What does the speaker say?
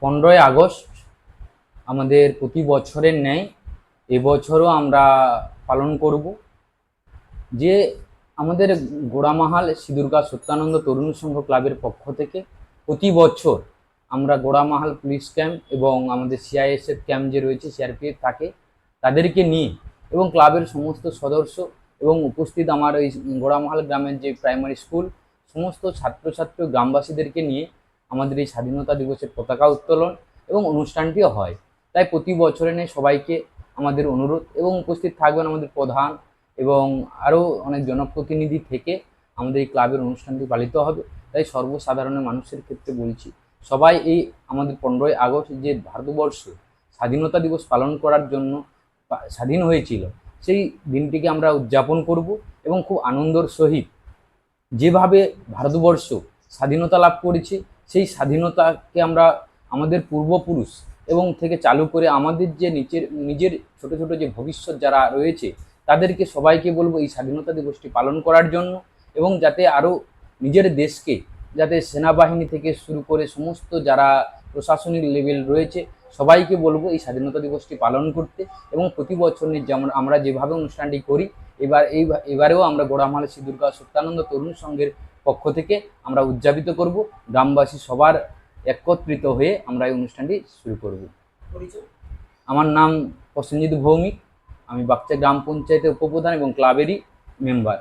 15ই August আমাদের প্রতি বছরের ন্যায় এবছরও আমরা পালন করব। যে আমাদের গোড়ামাহাল শ্রীদুর্গা সত্যানন্দ তরুণ সংঘ ক্লাবের পক্ষ থেকে প্রতি বছর আমরা গোড়ামাহাল পুলিশ ক্যাম্প এবং আমাদের সিআইএসএফ ক্যাম্প যে রয়েছে, সিআরপিএফ থাকে, তাদেরকে নিয়ে এবং ক্লাবের সমস্ত সদস্য এবং উপস্থিত আমার ওই গোড়ামাহাল গ্রামের যে প্রাইমারি স্কুল, সমস্ত ছাত্রছাত্রী গ্রামবাসীদেরকে নিয়ে আমাদের এই স্বাধীনতা দিবসের পতাকা উত্তোলন এবং অনুষ্ঠানটিও হয়। তাই প্রতি বছরে নেই সবাইকে আমাদের অনুরোধ, এবং উপস্থিত থাকবেন আমাদের প্রধান এবং আরও অনেক জনপ্রতিনিধি থেকে আমাদের এই ক্লাবের অনুষ্ঠানটি পালিত হবে। তাই সর্বসাধারণের মানুষের ক্ষেত্রে বলছি, সবাই এই আমাদের 15ই আগস্ট যে ভারতবর্ষ স্বাধীনতা দিবস পালন করার জন্য স্বাধীন হয়েছিল, সেই দিনটিকে আমরা উদযাপন করব এবং খুব আনন্দর সহিত যেভাবে ভারতবর্ষ স্বাধীনতা লাভ করেছে, সেই স্বাধীনতাকে আমরা আমাদের পূর্বপুরুষ এবং থেকে চালু করে আমাদের যে নিজের ছোট ছোট যে ভবিষ্যৎ যারা রয়েছে, তাদেরকে সবাইকে বলবো এই স্বাধীনতা দিবসটি পালন করার জন্য, এবং যাতে আরও নিজের দেশকে, যাতে সেনাবাহিনী থেকে শুরু করে সমস্ত যারা প্রশাসনিক লেভেল রয়েছে, সবাইকে বলবো এই স্বাধীনতা দিবসটি পালন করতে। এবং প্রতি বছর যেমন আমরা যেভাবে অনুষ্ঠানটি করি, এবারেও আমরা গোড়ামাহাল শ্রী দুর্গা সত্যানন্দ তরুণ সংঘের পক্ষ থেকে আমরা উদযাপিত করব। গ্রামবাসী সবার একত্রিত হয়ে আমরা এই অনুষ্ঠানটি শুরু করব। আমার নাম প্রসেনজিৎ ভৌমিক, আমি বাগচা গ্রাম পঞ্চায়েতের উপপ্রধান এবং ক্লাবেরই মেম্বার।